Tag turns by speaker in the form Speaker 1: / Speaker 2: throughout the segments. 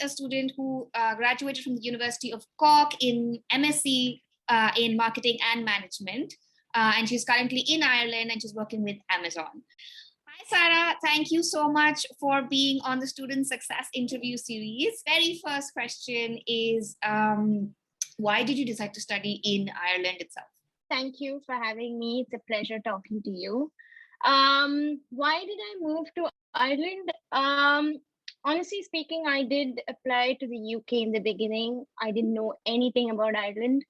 Speaker 1: a student who graduated from the University of Cork in MSc in marketing and management. And she's currently in Ireland and she's working with Amazon. Hi, Sarah. Thank you so much for being on the Student Success Interview Series. Very first question is, why did you decide to study in Ireland itself?
Speaker 2: Thank you for having me. It's a pleasure talking to you. Why did I move to Ireland? Honestly speaking, I did apply to the UK in the beginning. I didn't know anything about Ireland.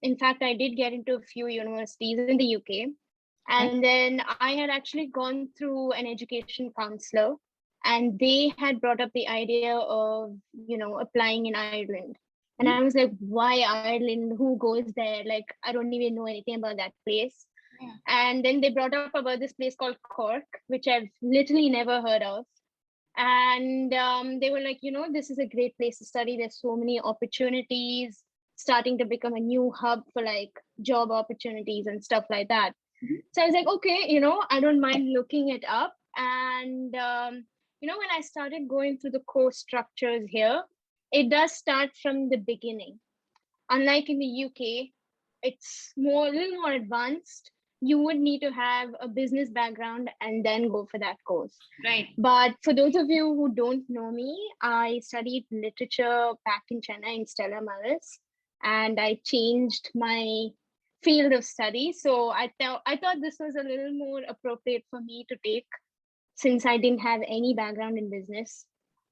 Speaker 2: In fact, I did get into a few universities in the UK. And then I had actually gone through an education counselor, and they had brought up the idea of, applying in Ireland. And I was like, why Ireland? Who goes there? Like, I don't even know anything about that place. Yeah. And then they brought up about this place called Cork, which I've literally never heard of. And they were like, this is a great place to study. There's so many opportunities, starting to become a new hub for like job opportunities and stuff like that. So I was like, okay, I don't mind looking it up. And, when I started going through the course structures here, it does start from the beginning. Unlike in the UK, it's a little more advanced. You would need to have a business background and then go for that course.
Speaker 1: Right.
Speaker 2: But for those of you who don't know me, I studied literature back in Chennai in Stella Maris, and I changed my field of study. So I thought this was a little more appropriate for me to take, since I didn't have any background in business.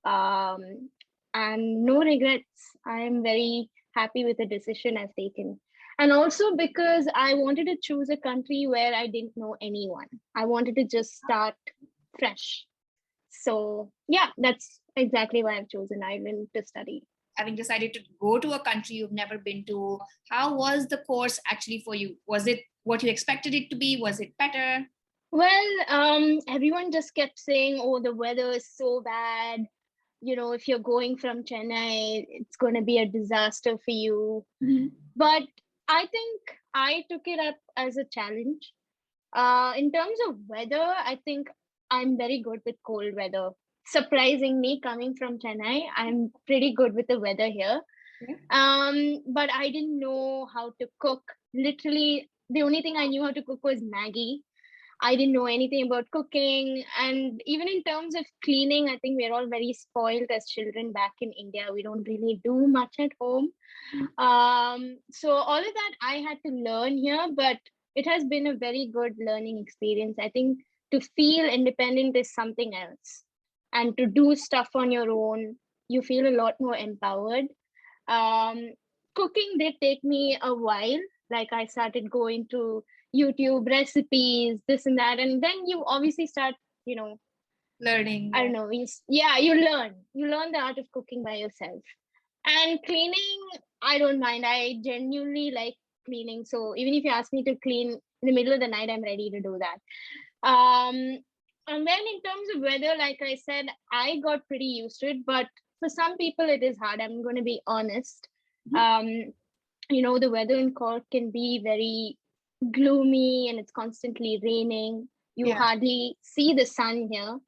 Speaker 2: And no regrets. I am very happy with the decision I've taken. And also because I wanted to choose a country where I didn't know anyone. I wanted to just start fresh. So yeah, that's exactly why I've chosen Ireland to study.
Speaker 1: Having decided to go to a country you've never been to, how was the course actually for you? Was it what you expected it to be? Was it better?
Speaker 2: Well, everyone just kept saying, oh, the weather is so bad. If you're going from Chennai, it's going to be a disaster for you. Mm-hmm. But I think I took it up as a challenge. In terms of weather, I think I'm very good with cold weather. Surprisingly, coming from Chennai, I'm pretty good with the weather here. Okay. But I didn't know how to cook. Literally, the only thing I knew how to cook was Maggi. I didn't know anything about cooking. And even in terms of cleaning, I think we're all very spoiled as children back in India. We don't really do much at home. So all of that I had to learn here, but it has been a very good learning experience. I think to feel independent is something else. And to do stuff on your own, you feel a lot more empowered. Cooking did take me a while. Like I started going to YouTube recipes, this and that. And then you obviously start,
Speaker 1: learning.
Speaker 2: I don't know. You learn the art of cooking by yourself. And cleaning, I don't mind. I genuinely like cleaning. So even if you ask me to clean in the middle of the night, I'm ready to do that. And then in terms of weather, like I said, I got pretty used to it. But for some people, it is hard. I'm going to be honest. Mm-hmm. The weather in Cork can be very gloomy and it's constantly raining. You hardly see the sun here.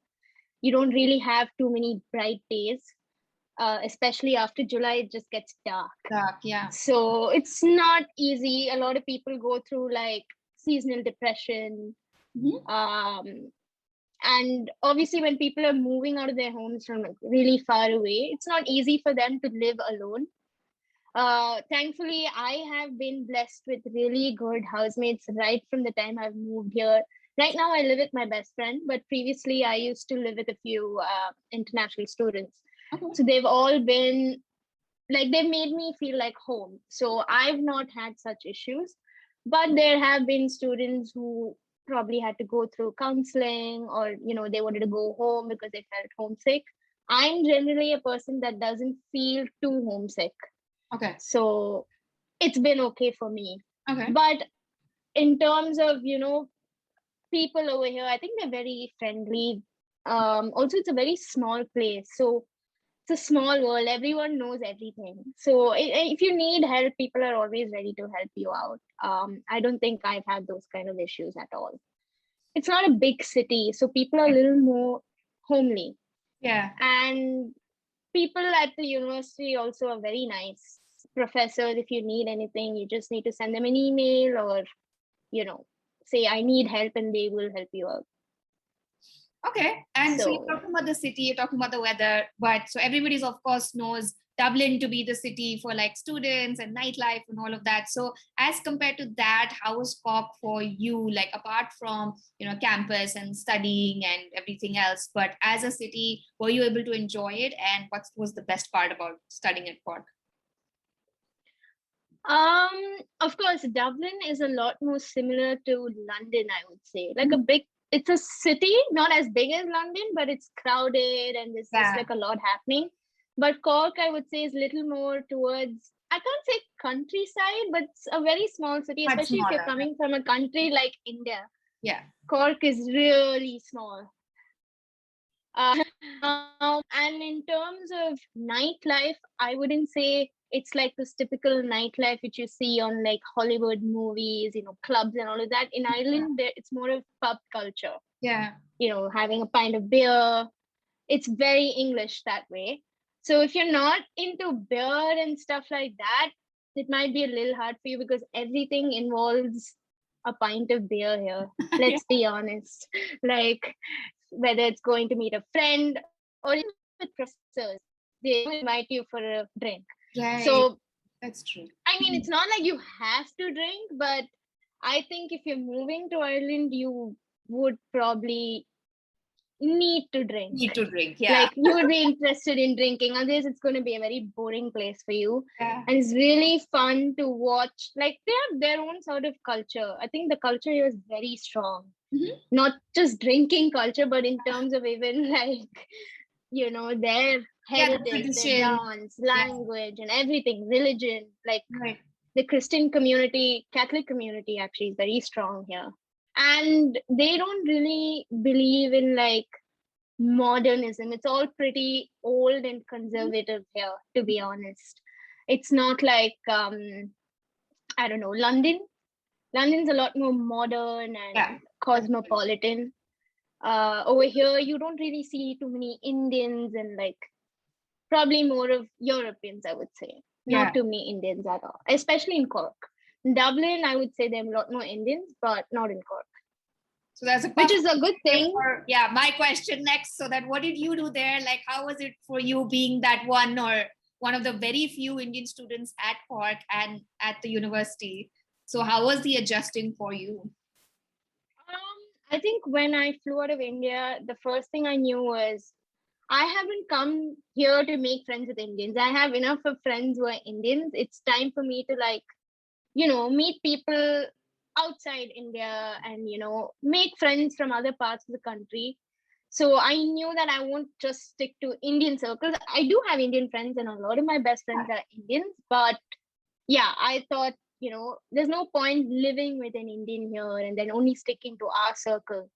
Speaker 2: You don't really have too many bright days. Especially after July, it just gets dark.
Speaker 1: Yeah.
Speaker 2: So it's not easy. A lot of people go through like seasonal depression. Mm-hmm. And obviously when people are moving out of their homes from like really far away, it's not easy for them to live alone. Thankfully, I have been blessed with really good housemates right from the time I've moved here. Right now, I live with my best friend, but previously I used to live with a few international students. Okay. So they've all been like, they've made me feel like home. So I've not had such issues, but there have been students who probably had to go through counseling or, they wanted to go home because they felt homesick. I'm generally a person that doesn't feel too homesick.
Speaker 1: Okay.
Speaker 2: So it's been okay for me.
Speaker 1: Okay.
Speaker 2: But in terms of, people over here, I think they're very friendly. Also, it's a very small place. So it's a small world. Everyone knows everything. So if you need help, people are always ready to help you out. I don't think I've had those kind of issues at all. It's not a big city, so people are a little more homely.
Speaker 1: Yeah.
Speaker 2: And people at the university also are very nice. Professors, if you need anything, you just need to send them an email or, say, I need help, and they will help you out.
Speaker 1: Okay. And so you're
Speaker 2: So,
Speaker 1: talking about the city, you're talking about the weather, but so everybody's of course knows Dublin to be the city for like students and nightlife and all of that. So as compared to that, how was Cork for you? Like apart from, campus and studying and everything else, but as a city, were you able to enjoy it? And what was the best part about studying at Cork?
Speaker 2: of course, Dublin is a lot more similar to London, I would say. Like it's a city, not as big as London, but it's crowded and there's just
Speaker 1: Yeah,
Speaker 2: like a lot happening. But Cork, I would say, is a little more towards, I can't say countryside, but it's a very small city,
Speaker 1: much
Speaker 2: especially if you're
Speaker 1: smaller.
Speaker 2: coming from a country like India.
Speaker 1: Yeah.
Speaker 2: Cork is really small. And in terms of nightlife, I wouldn't say it's like this typical nightlife which you see on like Hollywood movies, clubs and all of that. In Ireland, it's more of pub culture,
Speaker 1: Yeah.
Speaker 2: having a pint of beer. It's very English that way. So if you're not into beer and stuff like that, it might be a little hard for you because everything involves a pint of beer here. Let's be honest. Like, whether it's going to meet a friend or even with professors, they invite you for a drink.
Speaker 1: Right.
Speaker 2: So,
Speaker 1: That's true.
Speaker 2: I mean, it's not like you have to drink, but I think if you're moving to Ireland, you would probably need to drink.
Speaker 1: Need to drink, yeah.
Speaker 2: Like, you would be interested in drinking, otherwise it's going to be a very boring place for you.
Speaker 1: Yeah.
Speaker 2: And it's really fun to watch. Like, they have their own sort of culture. I think the culture here is very strong. Not just drinking culture, but in terms of even like, their heritage, their dance, language, and everything, religion. Like, the Christian community, Catholic community actually is very strong here. And they don't really believe in like modernism. It's all pretty old and conservative here, to be honest. It's not like I don't know, London's a lot more modern and cosmopolitan. Over here you don't really see too many Indians and like probably more of Europeans, I would say. Not too many Indians at all, especially in Cork. In Dublin, I would say there are a lot more Indians, but not in Cork.
Speaker 1: So that's
Speaker 2: which is a good thing.
Speaker 1: My question next. So that what did you do there? Like, how was it for you being that one of the very few Indian students at Cork and at the university? So how was the adjusting for you?
Speaker 2: I think when I flew out of India, the first thing I knew was I haven't come here to make friends with Indians. I have enough of friends who are Indians. It's time for me to like, meet people outside India and, make friends from other parts of the country. So I knew that I won't just stick to Indian circles. I do have Indian friends and a lot of my best friends are Indians. But yeah, I thought, there's no point living with an Indian here and then only sticking to our circle.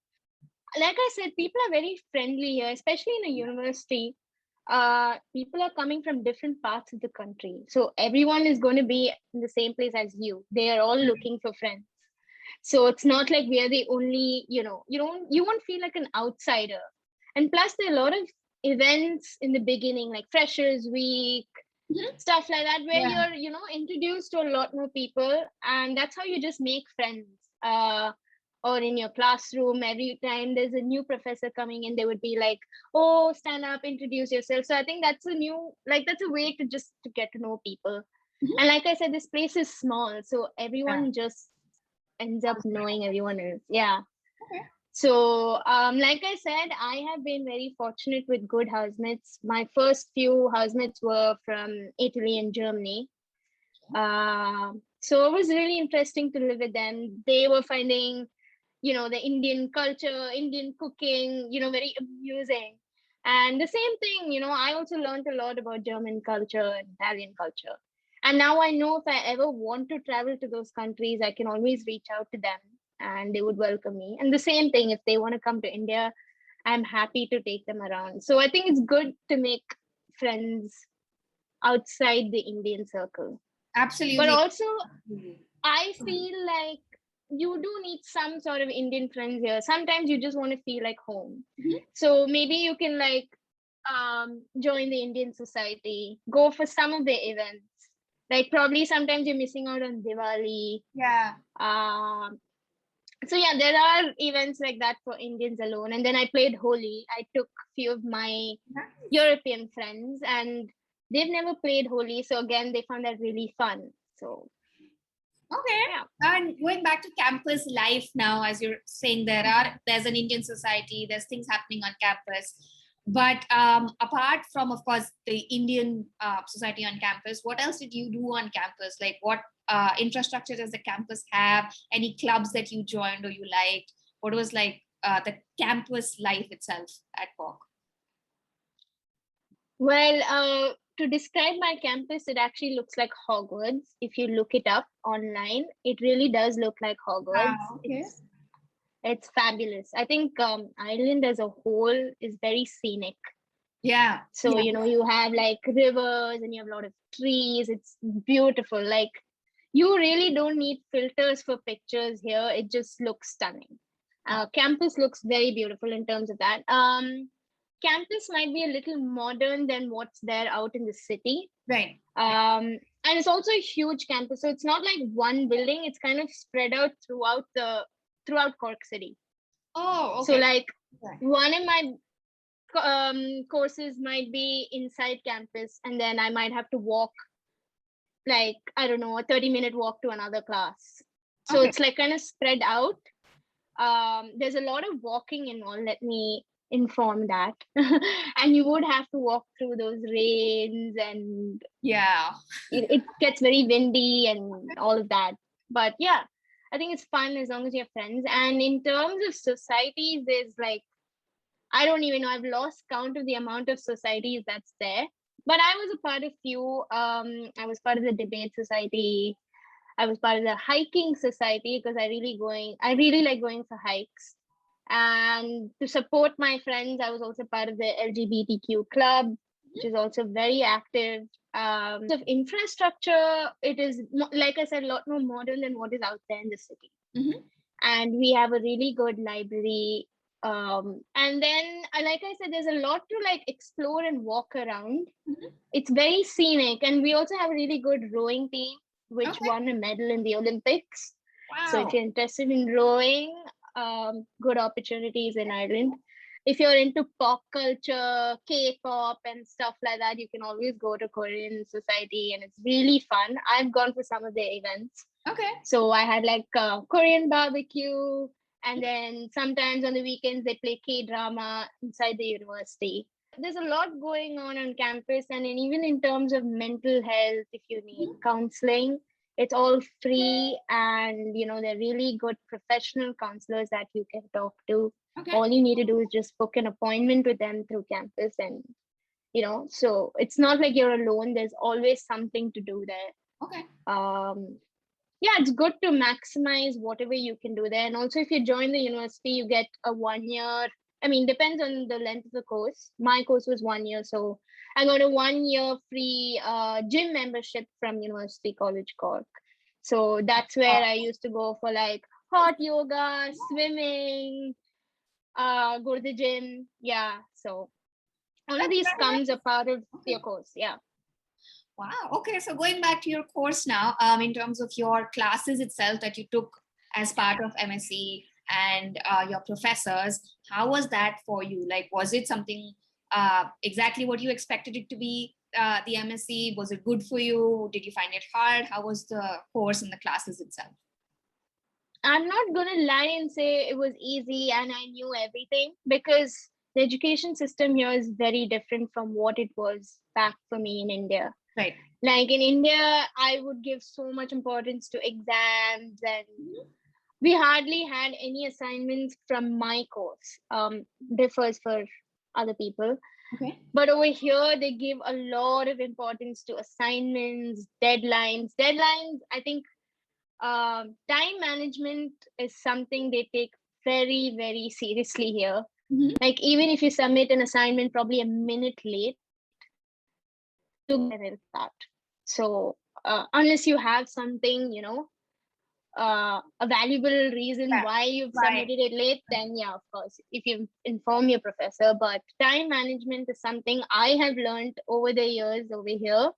Speaker 2: Like I said, people are very friendly here, especially in a university. People are coming from different parts of the country. So everyone is going to be in the same place as you. They are all looking for friends. So it's not like we are the only, you won't feel like an outsider. And plus there are a lot of events in the beginning, like Freshers Week, stuff like that, where you're, introduced to a lot more people. And that's how you just make friends. Or in your classroom, every time there's a new professor coming in, they would be like, oh, stand up, introduce yourself. So I think that's a way to just to get to know people. And like I said, this place is small, so everyone just ends up knowing everyone else. So like I said, I have been very fortunate with good housemates. My first few housemates were from Italy and Germany. So it was really interesting to live with them. They were finding the Indian culture, Indian cooking, very amusing. And the same thing, I also learned a lot about German culture and Italian culture. And now I know if I ever want to travel to those countries, I can always reach out to them and they would welcome me. And the same thing, if they want to come to India, I'm happy to take them around. So I think it's good to make friends outside the Indian circle.
Speaker 1: Absolutely.
Speaker 2: But also, I feel like you do need some sort of Indian friends here. Sometimes you just want to feel like home. So maybe you can like join the Indian society, go for some of the events. Like probably sometimes you're missing out on Diwali.
Speaker 1: Yeah.
Speaker 2: So yeah, there are events like that for Indians alone. And then I played Holi. I took few of my
Speaker 1: Nice.
Speaker 2: European friends, and they've never played Holi. So again, they found that really fun. So
Speaker 1: Okay.
Speaker 2: yeah.
Speaker 1: And going back to campus life now, as you're saying, there's an Indian society, there's things happening on campus. But apart from, of course, the Indian society on campus, what else did you do on campus? Like, what infrastructure does the campus have? Any clubs that you joined or you liked? What was like the campus life itself at Cork?
Speaker 2: Well, to describe my campus, it actually looks like Hogwarts. If you look it up online, it really does look like Hogwarts.
Speaker 1: Okay.
Speaker 2: It's fabulous. I think Ireland as a whole is very scenic.
Speaker 1: Yeah.
Speaker 2: So,
Speaker 1: Yeah.
Speaker 2: you have like rivers and you have a lot of trees. It's beautiful. Like, you really don't need filters for pictures here. It just looks stunning. Campus looks very beautiful in terms of that. Campus might be a little modern than what's there out in the city.
Speaker 1: Right.
Speaker 2: And it's also a huge campus. So it's not like one building. It's kind of spread out throughout Cork City.
Speaker 1: Oh, okay.
Speaker 2: So like one of my courses might be inside campus, and then I might have to walk, like, I don't know, a 30-minute walk to another class. So
Speaker 1: Okay.
Speaker 2: it's like kind of spread out. There's a lot of walking involved, let me inform that. And you would have to walk through those rains, and
Speaker 1: Yeah.
Speaker 2: it gets very windy and all of that. But yeah, I think it's fun as long as you have friends. And in terms of societies, there's like, I don't even know, I've lost count of the amount of societies that's there. But I was a part of few. I was part of the debate society. I was part of the hiking society because I really like going for hikes. And to support my friends, I was also part of the LGBTQ club, which is also very active. Of infrastructure, it is, like I said, a lot more modern than what is out there in the city.
Speaker 1: Mm-hmm.
Speaker 2: And we have a really good library. And then, like I said, there's a lot to like explore and walk around.
Speaker 1: Mm-hmm.
Speaker 2: It's very scenic, and we also have a really good rowing team, which won a medal in the Olympics.
Speaker 1: Wow.
Speaker 2: So if you're interested in rowing, good opportunities in Ireland. If you're into pop culture, K-pop and stuff like that, you can always go to Korean Society, and it's really fun. I've gone for some of their events.
Speaker 1: Okay.
Speaker 2: So I had like Korean barbecue, and then sometimes on the weekends they play K-drama inside the university. There's a lot going on campus, and even in terms of mental health, if you need counseling, it's all free, and they're really good professional counselors that you can talk to.
Speaker 1: Okay.
Speaker 2: All you need to do is just book an appointment with them through campus, and so it's not like you're alone. There's always something to do there.
Speaker 1: Okay.
Speaker 2: Yeah, it's good to maximize whatever you can do there. And also, if you join the university, you get a 1 year. I mean, depends on the length of the course. My course was 1 year, so I got a 1 year free gym membership from University College Cork. So that's where I used to go for like hot yoga, swimming, go to the gym. Yeah, so all of these comes a part of your course. Yeah.
Speaker 1: Wow. Okay. So going back to your course now, in terms of your classes itself that you took as part of MSc and your professors, how was that for you? Like, was it something exactly what you expected it to be? The MSc, was it good for you? Did you find it hard? How was the course and the classes itself?
Speaker 2: I'm not going to lie and say it was easy and I knew everything, because the education system here is very different from what it was back for me in India.
Speaker 1: Right.
Speaker 2: Like in India, I would give so much importance to exams, and we hardly had any assignments from my course. Differs for other people.
Speaker 1: Okay.
Speaker 2: But over here, they give a lot of importance to assignments, deadlines. I think time management is something they take very, very seriously here.
Speaker 1: Mm-hmm.
Speaker 2: Like, even if you submit an assignment probably a minute late, to get that. So unless you have something, a valuable reason
Speaker 1: Yeah.
Speaker 2: why you've
Speaker 1: Right.
Speaker 2: submitted it late, then yeah, of course, if you inform your professor. But time management is something I have learned over the years over here.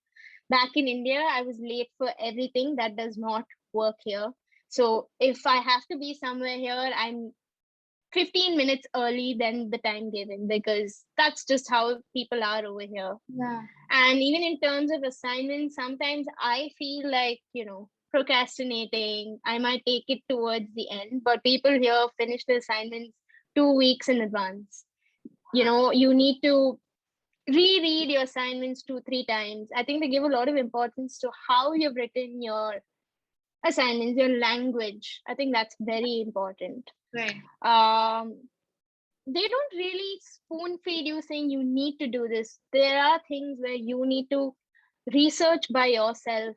Speaker 2: Back in India, I was late for everything. That does not work here. So if I have to be somewhere here, I'm 15 minutes early than the time given, because that's just how people are over here.
Speaker 1: Yeah.
Speaker 2: And even in terms of assignments, sometimes I feel like, procrastinating. I might take it towards the end, but people here finish the assignments 2 weeks in advance. You need to reread your assignments 2-3 times. I think they give a lot of importance to how you've written your assignments, your language. I think that's very important.
Speaker 1: Right.
Speaker 2: They don't really spoon feed you saying you need to do this. There are things where you need to research by yourself.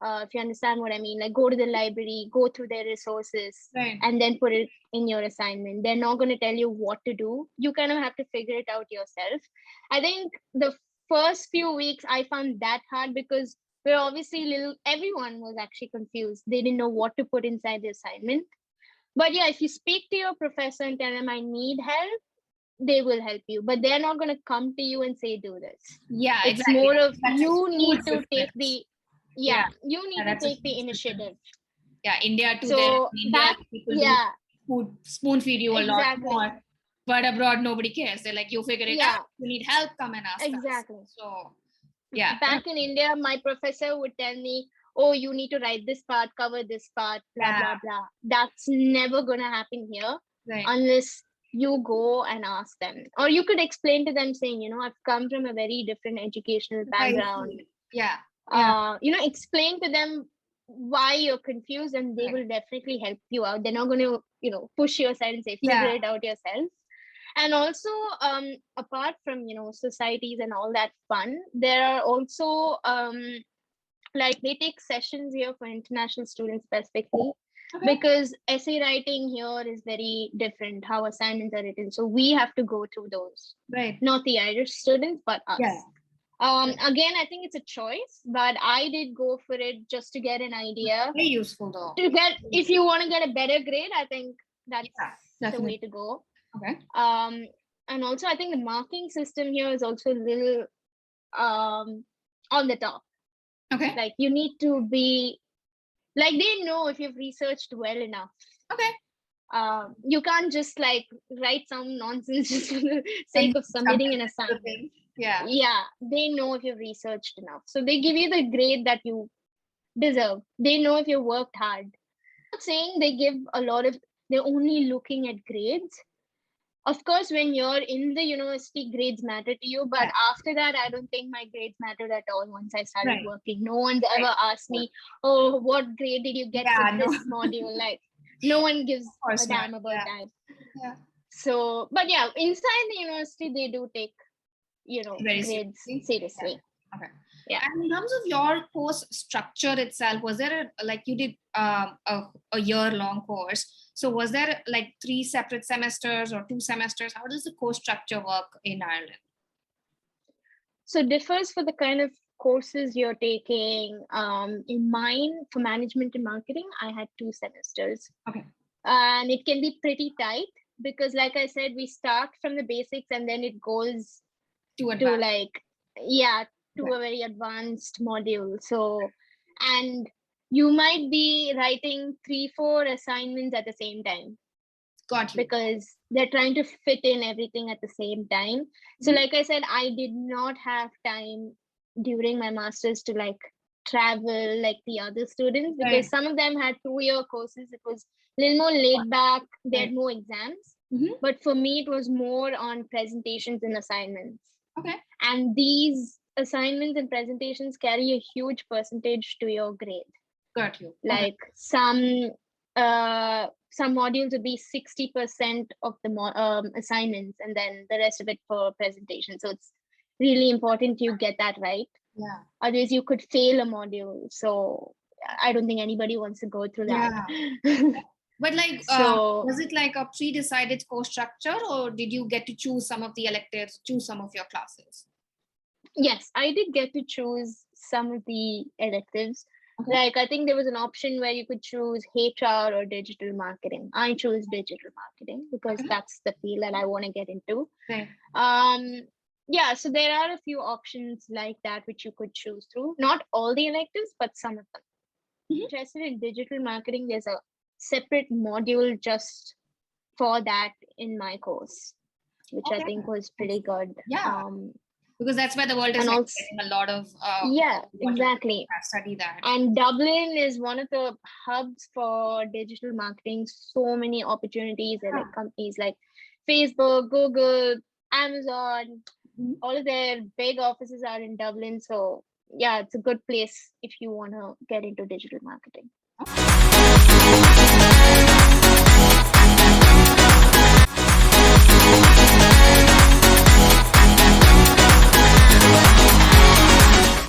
Speaker 2: If you understand what I mean, like go to the library, go through their resources,
Speaker 1: Right.
Speaker 2: and then put it in your assignment. They're not going to tell you what to do. You kind of have to figure it out yourself. I think the first few weeks I found that hard, because we're obviously everyone was actually confused. They didn't know what to put inside the assignment. But yeah, if you speak to your professor and tell them I need help, they will help you. But they're not going to come to you and say, do this.
Speaker 1: Yeah,
Speaker 2: It's
Speaker 1: exactly.
Speaker 2: more of
Speaker 1: That's a
Speaker 2: you need
Speaker 1: huge
Speaker 2: to take
Speaker 1: difference.
Speaker 2: the, you need to
Speaker 1: that's a
Speaker 2: take the
Speaker 1: huge
Speaker 2: initiative.
Speaker 1: difference. Yeah, India to
Speaker 2: So
Speaker 1: them. India,
Speaker 2: that,
Speaker 1: people
Speaker 2: yeah,
Speaker 1: do spoon feed you a lot
Speaker 2: exactly.
Speaker 1: more. But abroad, nobody cares. They're like, you figure it
Speaker 2: Yeah,
Speaker 1: out. You need help, come and ask us.
Speaker 2: exactly.
Speaker 1: So, yeah.
Speaker 2: Back in India, my professor would tell me, oh, you need to write this part, cover this part, blah,
Speaker 1: Yeah.
Speaker 2: blah, blah. That's never going to happen here
Speaker 1: Right.
Speaker 2: unless you go and ask them. Or you could explain to them saying, I've come from a very different educational background.
Speaker 1: Yeah.
Speaker 2: Explain to them why you're confused, and they
Speaker 1: Right.
Speaker 2: will definitely help you out. They're not going to, push you aside and say, figure it out yourself. And also, apart from, societies and all that fun, there are also, like they take sessions here for international students specifically.
Speaker 1: Okay.
Speaker 2: Because essay writing here is very different, how assignments are written. So we have to go through those.
Speaker 1: Right.
Speaker 2: Not the Irish students, but us.
Speaker 1: Yeah.
Speaker 2: Again, I think it's a choice, but I did go for it just to get an idea.
Speaker 1: Very useful though.
Speaker 2: If you want to get a better grade, I think that's the way to go.
Speaker 1: Okay.
Speaker 2: And also I think the marking system here is also a little on the top.
Speaker 1: Okay.
Speaker 2: Like you need to be, like they know if you've researched well enough.
Speaker 1: Okay.
Speaker 2: You can't just like write some nonsense just for the sake of submitting an assignment. Yeah, they know if you've researched enough. So they give you the grade that you deserve. They know if you worked hard. I'm not saying they give a lot of, they're only looking at grades. Of course, when you're in the university, grades matter to you. But after that, I don't think my grades mattered at all once I started working. No one's ever asked me, oh, what grade did you get for this module? Like, no one gives a damn about that.
Speaker 1: Yeah.
Speaker 2: So, but yeah, inside the university, they do take, grades seriously.
Speaker 1: Okay.
Speaker 2: Yeah.
Speaker 1: And in terms of your course structure itself, was there like you did a year-long course? So was there like 3 separate semesters or 2 semesters? How does the course structure work in Ireland?
Speaker 2: So it differs for the kind of courses you're taking. In mine, for management and marketing, I had 2 semesters.
Speaker 1: Okay.
Speaker 2: And it can be pretty tight because, like I said, we start from the basics and then it goes to like, to a very advanced module. So, and you might be writing 3-4 assignments at the same time.
Speaker 1: Got you.
Speaker 2: Because they're trying to fit in everything at the same time. So like I said, I did not have time during my master's to like travel like the other students, because some of them had 2-year courses. It was a little more laid back. They had more exams. But for me, it was more on presentations and assignments.
Speaker 1: Okay.
Speaker 2: And these assignments and presentations carry a huge percentage to your grade.
Speaker 1: Got you.
Speaker 2: Like some modules would be 60% of the assignments, and then the rest of it for presentation. So it's really important you get that right.
Speaker 1: Yeah.
Speaker 2: Otherwise, you could fail a module. So I don't think anybody wants to go through that.
Speaker 1: Yeah. But like, was it like a pre-decided course structure, or did you get to choose some of the electives, choose some of your classes?
Speaker 2: Yes, I did get to choose some of the electives.
Speaker 1: Okay.
Speaker 2: Like, I think there was an option where you could choose HR or digital marketing. I chose digital marketing because
Speaker 1: Okay.
Speaker 2: that's the field that I want to get into.
Speaker 1: Right.
Speaker 2: Yeah, so there are a few options like that which you could choose through. Not all the electives, but some of them.
Speaker 1: Mhm.
Speaker 2: Interested in digital marketing, there's a separate module just for that in my course, which I
Speaker 1: Okay.
Speaker 2: think was pretty good.
Speaker 1: Yeah. Because that's where the world is
Speaker 2: And
Speaker 1: like
Speaker 2: also,
Speaker 1: getting a lot of
Speaker 2: yeah,
Speaker 1: people who want to
Speaker 2: exactly.
Speaker 1: study that.
Speaker 2: And Dublin is one of the hubs for digital marketing. So many opportunities. There are like companies like Facebook, Google, Amazon,
Speaker 1: Mhm.
Speaker 2: all of their big offices are in Dublin. So yeah, it's a good place if you want to get into digital marketing.
Speaker 1: Okay.